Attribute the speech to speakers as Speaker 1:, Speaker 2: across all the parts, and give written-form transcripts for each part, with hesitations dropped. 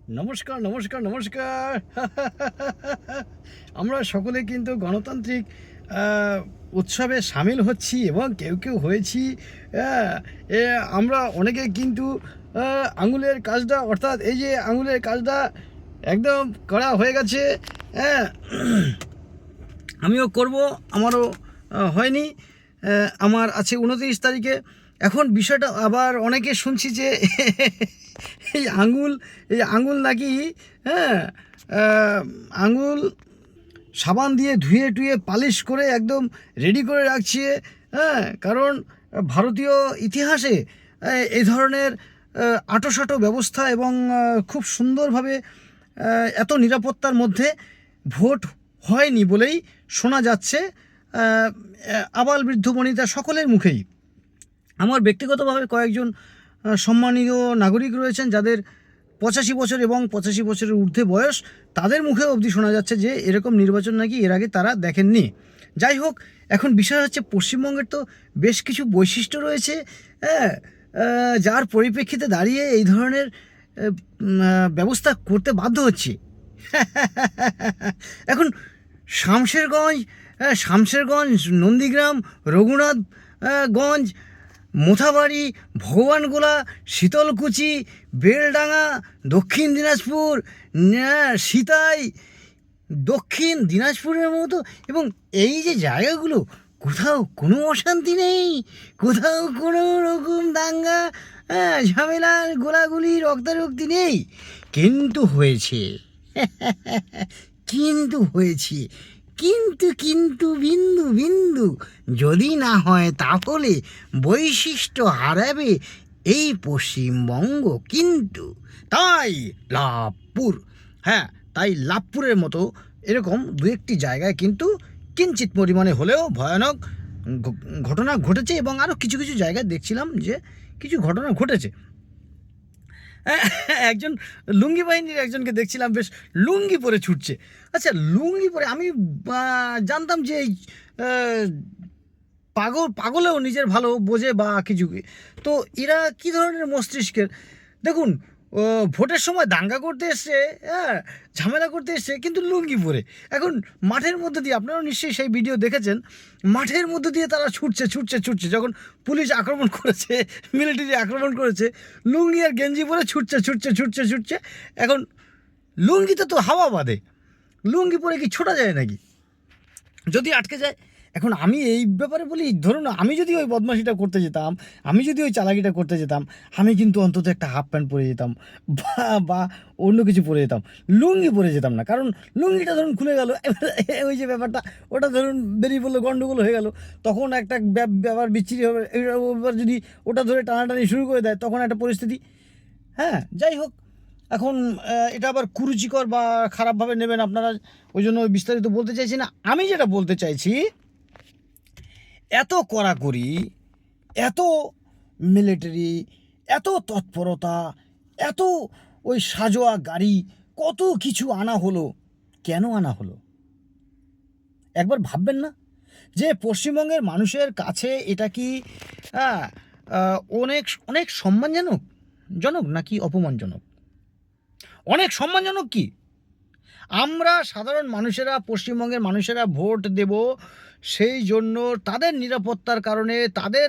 Speaker 1: নমস্কার, নমস্কার, নমস্কার। আমরা সকলে কিন্তু গণতান্ত্রিক আ উৎসবে শামিল হচ্ছি এবং কেউ হয়েছি। হ্যাঁ? এ আমরা অনেকে কিন্তু আঙুলের কাজটা অর্থাৎ এই যে আঙুলের কাজটা একদম করা হয়ে গেছে। হ্যাঁ? আমিও করব, আমারও হয়নি। আমার আছে ২৯ তারিখে। এখন বিষয়টা আবার অনেকে শুনছি যে এই আঙুল এই আঙুল নাকি, হ্যাঁ, আঙুল সাবান দিয়ে ধুয়ে টুয়ে পালিশ করে একদম রেডি করে রাখছে। হ্যাঁ, কারণ ভারতীয় ইতিহাসে এই ধরনের আঁটোসাঁটো ব্যবস্থা এবং খুব সুন্দরভাবে এত নিরাপত্তার মধ্যে ভোট হয়নি বলেই শোনা যাচ্ছে আবাল বৃদ্ধ বনিতা সকলের মুখেই। আমার ব্যক্তিগতভাবে কয়েকজন সম্মানীয় নাগরিক রয়েছেন যাদের ৮৫ বছর এবং ৮৫ বছরের ঊর্ধ্বে বয়স, তাদের মুখে অবধি শোনা যাচ্ছে যে এরকম নির্বাচন নাকি এর আগে তারা দেখেননি। যাই হোক, এখন বিষয় হচ্ছে পশ্চিমবঙ্গের তো বেশ কিছু বৈশিষ্ট্য রয়েছে, হ্যাঁ, যার পরিপ্রেক্ষিতে দাঁড়িয়ে এই ধরনের ব্যবস্থা করতে বাধ্য হচ্ছে। এখন শামশেরগঞ্জ, শামশেরগঞ্জ, নন্দীগ্রাম, রঘুনাথগঞ্জ, মোথাবাড়ি, ভগবানগোলা, শীতলকুচি, বেলডাঙ্গা, দক্ষিণ দিনাজপুর, সিতাই, দক্ষিণ দিনাজপুরের মতো, এবং এই যে জায়গাগুলো, কোথাও কোনো অশান্তি নেই, কোথাও কোনো রকম দাঙ্গা, ঝামেলা, গোলাগুলি, রক্তারক্তি নেই। কিন্তু হয়েছে, কিন্তু হয়েছে, কিন্তু বিন্দু বিন্দু যদি না হয় তাহলে বৈশিষ্ট্য হারাবে এই পশ্চিমবঙ্গ। কিন্তু তাই লাভপুর, হ্যাঁ, তাই লাভপুরের মতো এরকম দু একটি জায়গায় কিন্তু কিঞ্চিত পরিমাণে হলেও ভয়ানক ঘটনা ঘটেছে, এবং আরও কিছু কিছু জায়গায় দেখছিলাম যে কিছু ঘটনা ঘটেছে। একজন লুঙ্গি বাহিনীর একজনকে দেখছিলাম বেশ লুঙ্গি পরে ছুটছে। আচ্ছা, লুঙ্গি পরে আমি জানতাম যে এই পাগলেও নিজের ভালো বোঝে বা কিছু, তো এরা কী ধরনের মস্তিষ্কের দেখুন। ভোটের সময় দাঙ্গা করতে এসছে, হ্যাঁ, ঝামেলা করতে এসছে, কিন্তু লুঙ্গি পরে। এখন মাঠের মধ্যে দিয়ে, আপনারাও নিশ্চয়ই সেই ভিডিও দেখেছেন, মাঠের মধ্যে দিয়ে তারা ছুটছে ছুটছে ছুটছে, যখন পুলিশ আক্রমণ করেছে, মিলিটারি আক্রমণ করেছে, লুঙ্গি আর গেঞ্জি পরে ছুটছে ছুটছে ছুটছে ছুটছে। এখন লুঙ্গিতে তো হাওয়া বাঁধে, লুঙ্গি পরে কি ছোটা যায় নাকি, যদি আটকে যায়? এখন আমি এই ব্যাপারে বলি, ধরুন আমি যদি ওই বদমাশিটা করতে যেতাম, আমি যদি ওই চালাকিটা করতে যেতাম, আমি কিন্তু অন্তত একটা হাফ প্যান্ট পরে যেতাম বা অন্য কিছু পরে যেতাম, লুঙ্গি পরে যেতাম না। কারণ লুঙ্গিটা ধরুন খুলে গেল, ওই যে ব্যাপারটা, ওটা ধরুন বেরিয়ে পড়লো, গণ্ডগোল হয়ে গেল, তখন একটা ব্যাপার বিচ্ছিরি হবে। এবার যদি ওটা ধরে টানাটানি শুরু করে দেয়, তখন একটা পরিস্থিতি। হ্যাঁ, যাই হোক, এখন এটা আবার কুরুচিকর বা খারাপভাবে নেবেন আপনারা, ওই জন্য বিস্তারিত বলতে চাইছি না। আমি যেটা বলতে চাইছি, এত কড়াকড়ি, এত মিলিটারি, এত তৎপরতা, এত ওই সাজোয়া গাড়ি, কত কিছু আনা হলো, কেন আনা হলো? একবার ভাববেন না যে পশ্চিমবঙ্গের মানুষের কাছে এটা কি হ্যাঁ, অনেক অনেক সম্মানজনক জনক নাকি অপমানজনক? অনেক সম্মানজনক কি? আমরা সাধারণ মানুষেরা, পশ্চিমবঙ্গের মানুষেরা ভোট দেব সেই জন্য, তাদের নিরাপত্তার কারণে, তাদের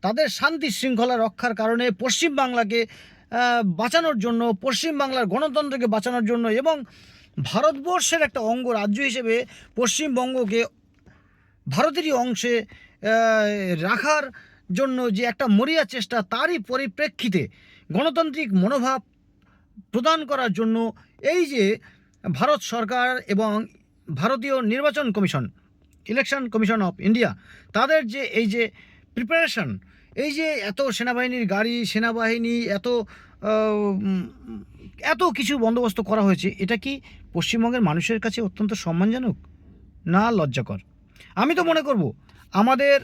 Speaker 1: তাদের শান্তি শৃঙ্খলা রক্ষার কারণে, পশ্চিমবাংলাকে বাঁচানোর জন্য, পশ্চিমবাংলার গণতন্ত্রকে বাঁচানোর জন্য, এবং ভারতবর্ষের একটা অঙ্গরাজ্য হিসেবে পশ্চিমবঙ্গকে ভারতেরই অংশে রাখার জন্য যে একটা মরিয়া চেষ্টা, তারই পরিপ্রেক্ষিতে গণতান্ত্রিক মনোভাব প্রদান করার জন্য এই যে ভারত সরকার এবং ভারতীয় নির্বাচন commission, election commission of India, তাদের যে এই যে প্রিপারেশন, এই যে এত সেনাবাহিনীর গাড়ি, সেনাবাহিনী, এত কিছু বন্দোবস্ত করা হয়েছে, এটা কি পশ্চিমবঙ্গের মানুষের কাছে অত্যন্ত সম্মানজনক না লজ্জাকর? আমি তো মনে করব আমাদের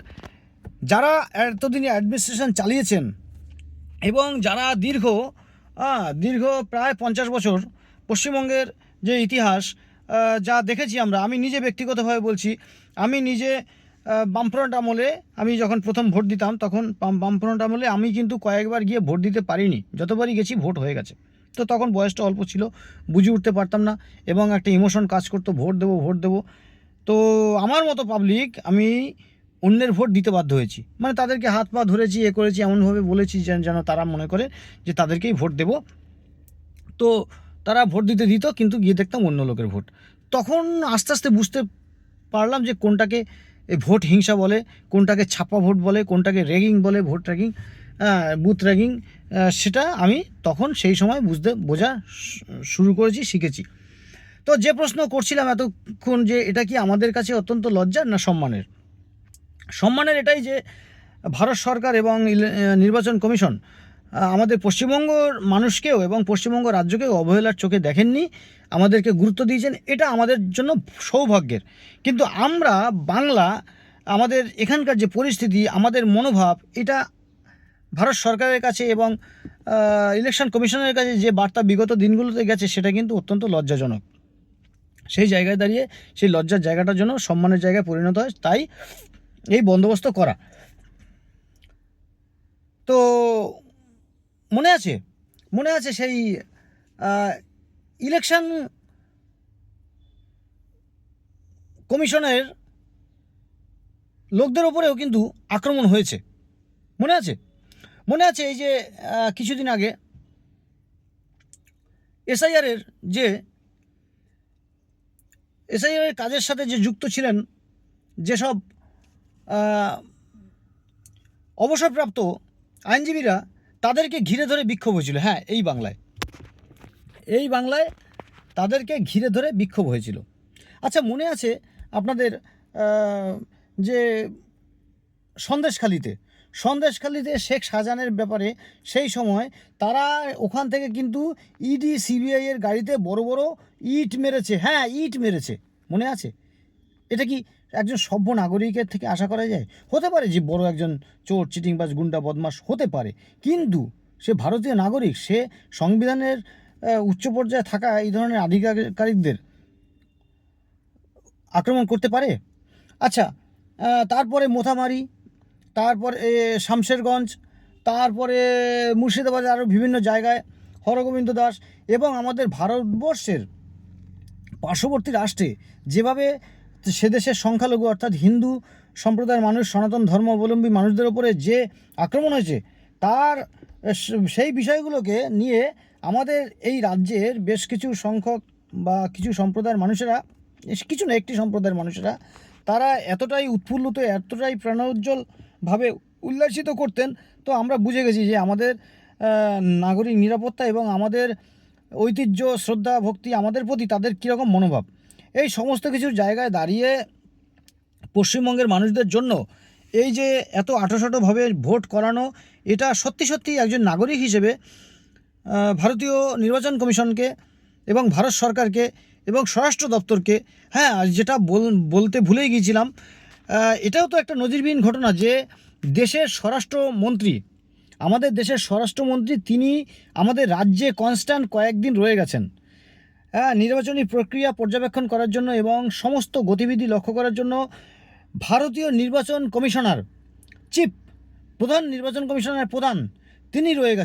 Speaker 1: যারা এতদিনে অ্যাডমিনিস্ট্রেশন চালিয়েছেন এবং যারা দীর্ঘ প্রায় 50 বছর পশ্চিমবঙ্গের যে ইতিহাস যা দেখেছি আমরা, আমি নিজে ব্যক্তিগতভাবে বলছি, আমি নিজে বামফ্রন্ট আমলে আমি যখন প্রথম ভোট দিতাম, তখন বামফ্রন্ট আমলে আমি কিন্তু কয়েকবার গিয়ে ভোট দিতে পারিনি, যতবারই গেছি ভোট হয়ে গেছে। তো তখন বয়সটা অল্প ছিল, বুঝে উঠতে পারতাম না, এবং একটা ইমোশন কাজ করতো, ভোট দেবো ভোট দেবো। তো আমার মতো পাবলিক আমি অন্যের ভোট দিতে বাধ্য হয়েছি, মানে তাদেরকে হাত পা ধরেছি, করেছি, এমনভাবে বলেছি যেন তারা মনে করে যে তাদেরকেই ভোট দেবো। তো তারা ভোট দিতে দিত, কিন্তু গিয়ে দেখতাম অন্য লোকের ভোট। তখন আস্তে আস্তে বুঝতে পারলাম যে কোনটাকে ভোট হিংসা বলে, কোনটাকে ছাপ্পা ভোট বলে, কোনটাকে র্যাগিং বলে, ভোট র্যাগিং, বুথ র্যাগিং। সেটা আমি তখন সেই সময় বোঝা শুরু করেছি, শিখেছি। তো যে প্রশ্ন করছিলাম এতক্ষণ, যে এটা কি আমাদের কাছে অত্যন্ত লজ্জার না সম্মানের? সম্মানের এটাই যে ভারত সরকার এবং নির্বাচন কমিশন আমাদের পশ্চিমবঙ্গর মানুষকেও এবং পশ্চিমবঙ্গ রাজ্যকেও অবহেলার চোখে দেখেননি, আমাদেরকে গুরুত্ব দিয়েছেন। এটা আমাদের জন্য সৌভাগ্যের। কিন্তু আমরা বাংলা, আমাদের এখানকার যে পরিস্থিতি, আমাদের মনোভাব, এটা ভারত সরকারের কাছে এবং ইলেকশন কমিশনের কাছে যে বার্তা বিগত দিনগুলোতে গেছে, সেটা কিন্তু অত্যন্ত লজ্জাজনক। সেই জায়গায় দাঁড়িয়ে সেই লজ্জার জায়গাটার জন্য সম্মানের জায়গায় পরিণত হয়, তাই এই বন্দোবস্ত করা। তো মনে আছে সেই ইলেকশন কমিশনের লোকদের ওপরেও কিন্তু আক্রমণ হয়েছে, মনে আছে এই যে কিছুদিন আগে এসআইআরের কাজের সাথে যে যুক্ত ছিলেন যেসব অবসরপ্রাপ্ত আইনজীবীরা, তাদেরকে ঘিরে ধরে বিক্ষোভ হয়েছিল। হ্যাঁ, এই বাংলায় তাদেরকে ঘিরে ধরে বিক্ষোভ হয়েছিল। আচ্ছা, মনে আছে আপনাদের যে সন্দেশখালিতে শেখ শাহজাহানের ব্যাপারে সেই সময় তারা ওখান থেকে কিন্তু ইডি সিবিআইয়ের গাড়িতে বড় বড় ইট মেরেছে। হ্যাঁ, ইট মেরেছে, মনে আছে? এটা কি একজন সভ্য নাগরিকের থেকে আশা করা যায়? হতে পারে যে বড় একজন চোর, চিটিংবাজ, গুন্ডা, বদমাশ হতে পারে, কিন্তু সে ভারতীয় নাগরিক, সে সংবিধানের উচ্চ পর্যায়ে থাকা এই ধরনের আধিকারিকদের আক্রমণ করতে পারে? আচ্ছা, তারপরে মোথামারি, তারপরে শামশেরগঞ্জ, তারপরে মুর্শিদাবাদ, আরও বিভিন্ন জায়গায় হরগোবিন্দ দাস, এবং আমাদের ভারতবর্ষের পার্শ্ববর্তী রাষ্ট্রে যেভাবে সে দেশের সংখ্যালঘু অর্থাৎ হিন্দু সম্প্রদায়ের মানুষ, সনাতন ধর্মাবলম্বী মানুষদের ওপরে যে আক্রমণ হয়েছে, সেই বিষয়গুলোকে নিয়ে আমাদের এই রাজ্যের বেশ কিছু সংখ্যক বা কিছু সম্প্রদায়ের মানুষেরা, কিছু না, একটি সম্প্রদায়ের মানুষেরা, তারা এতটাই উৎফুল্লিত, এতটাই প্রাণোজ্জ্বলভাবে উল্লাসিত করতেন। তো আমরা বুঝে গেছি যে আমাদের নাগরিক নিরাপত্তা এবং আমাদের ঐতিহ্য, শ্রদ্ধা, ভক্তি, আমাদের প্রতি তাদের কীরকম মনোভাব, এই সমস্ত কিছুর জায়গায় দাঁড়িয়ে পশ্চিমবঙ্গের মানুষদের জন্য এই যে এত আঁটোসাঁটোভাবে ভোট করানো, এটা সত্যি একজন নাগরিক হিসেবে ভারতীয় নির্বাচন কমিশনকে এবং ভারত সরকারকে এবং স্বরাষ্ট্র দপ্তরকে, হ্যাঁ, যেটা বলতে ভুলেই গিয়েছিলাম, এটাও তো একটা নজিরবিহীন ঘটনা যে আমাদের দেশের স্বরাষ্ট্রমন্ত্রী তিনি আমাদের রাজ্যে কনস্ট্যান্ট কয়েকদিন রয়ে গেছেন, নির্বাচনী প্রক্রিয়া পর্যবেক্ষণ করার জন্য এবং সমস্ত গতিবিধি লক্ষ্য করার জন্য। ভারতীয় নির্বাচন কমিশনার নির্বাচন কমিশনের প্রধান তিনি রয়ে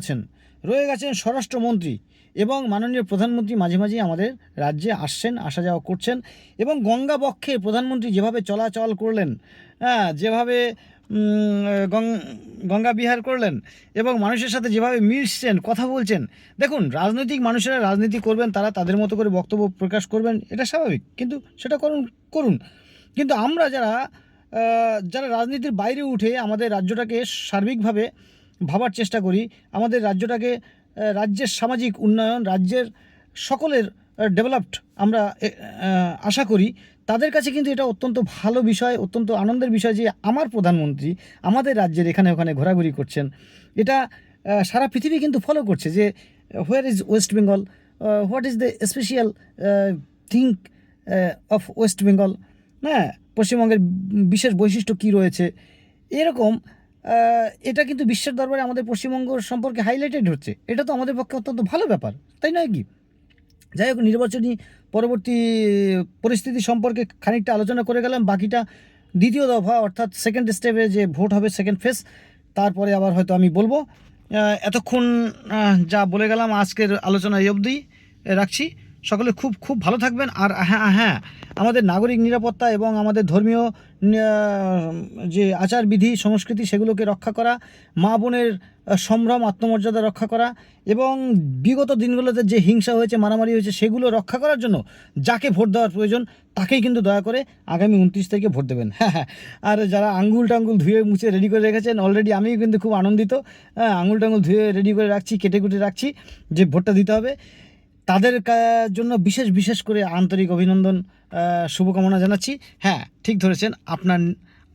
Speaker 1: গেছেন স্বরাষ্ট্রমন্ত্রী, এবং মাননীয় প্রধানমন্ত্রী মাঝে মাঝেই আমাদের রাজ্যে আসছেন, আসা যাওয়া করছেন, এবং গঙ্গা বক্ষে প্রধানমন্ত্রী যেভাবে চলাচল করলেন, যেভাবে গঙ্গা বিহার করলেন এবং মানুষের সাথে যেভাবে মিশছেন, কথা বলছেন। দেখুন, রাজনৈতিক মানুষেরা রাজনীতি করবেন, তারা তাদের মতো করে বক্তব্য প্রকাশ করবেন, এটা স্বাভাবিক, কিন্তু সেটা করুন। কিন্তু আমরা যারা রাজনীতির বাইরে উঠে আমাদের রাজ্যটাকে সার্বিকভাবে ভাবার চেষ্টা করি, আমাদের রাজ্যের সামাজিক উন্নয়ন, রাজ্যের সকলের ডেভেলপড আমরা আশা করি, তাদের কাছে কিন্তু এটা অত্যন্ত ভালো বিষয়, অত্যন্ত আনন্দের বিষয় যে আমার প্রধানমন্ত্রী আমাদের রাজ্যের এখানে ওখানে ঘোরাঘুরি করছেন। এটা সারা পৃথিবী কিন্তু ফলো করছে যে where is West Bengal, what is the special thing of West Bengal, হ্যাঁ, পশ্চিমবঙ্গের বিশেষ বৈশিষ্ট্য কী রয়েছে, এরকম এটা কিন্তু বিশ্বের দরবারে আমাদের পশ্চিমবঙ্গ সম্পর্কে হাইলাইটেড হচ্ছে। এটা তো আমাদের পক্ষে অত্যন্ত ভালো ব্যাপার, তাই নয় কি? যাই হোক, নির্বাচনী পরবর্তী পরিস্থিতি সম্পর্কে খানিকটা আলোচনা করে গেলাম, বাকিটা দ্বিতীয় দফা অর্থাৎ সেকেন্ড স্টেপে যে ভোট হবে, সেকেন্ড ফেজ, তারপরে আবার হয়তো আমি বলবো। এতক্ষণ যা বলে গেলাম আজকের আলোচনা এই অবধি রাখছি। সকলে খুব খুব ভালো থাকবেন। আর হ্যাঁ হ্যাঁ, আমাদের নাগরিক নিরাপত্তা এবং আমাদের ধর্মীয় যে আচারবিধি সংস্কৃতি সেগুলোকে রক্ষা করা, মা বোনের সম্ভ্রম আত্মমর্যাদা রক্ষা করা, এবং বিগত দিনগুলোতে যে হিংসা হয়েছে, মারামারি হয়েছে, সেগুলো রক্ষা করার জন্য যাকে ভোট দেওয়ার প্রয়োজন তাকেই কিন্তু দয়া করে আগামী 29 তারিখে ভোট দেবেন। হ্যাঁ হ্যাঁ, আর যারা আঙ্গুল টাঙ্গুল ধুয়ে মুছে রেডি করে রেখেছেন অলরেডি, আমিও কিন্তু খুব আনন্দিত। হ্যাঁ, আঙ্গুল টাঙ্গুল ধুয়ে রেডি করে রাখছি, কেটে কুটে রাখছি যে ভোটটা দিতে হবে। তাদের জন্য বিশেষ বিশেষ করে আন্তরিক অভিনন্দন, শুভকামনা জানাচ্ছি। হ্যাঁ, ঠিক ধরেছেন,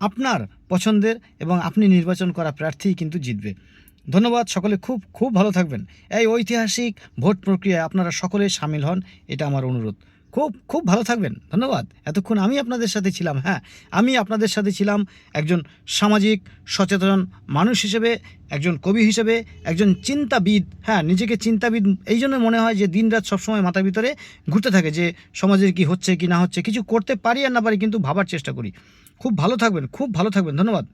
Speaker 1: আপনার পছন্দের এবং আপনি নির্বাচন করা প্রার্থী কিন্তু জিতবে। ধন্যবাদ, সকলে খুব খুব ভালো থাকবেন। এই ঐতিহাসিক ভোট প্রক্রিয়ায় আপনারা সকলে সামিল হন, এটা আমার অনুরোধ। খুব খুব ভালো থাকবেন। ধন্যবাদ। এতক্ষণ আমি আপনাদের সাথে ছিলাম। হ্যাঁ, আমি আপনাদের সাথে ছিলাম একজন সামাজিক সচেতন মানুষ হিসেবে, একজন কবি হিসেবে, একজন চিন্তাবিদ। হ্যাঁ, নিজেকে চিন্তাবিদ এই জন্য মনে হয় যে দিনরাত সবসময় মাথার ভিতরে ঘুরতে থাকে যে সমাজের কি হচ্ছে কি না হচ্ছে, কিছু করতে পারি আর না পারি, কিন্তু ভাবার চেষ্টা করি। খুব ভালো থাকবেন, খুব ভালো থাকবেন। ধন্যবাদ।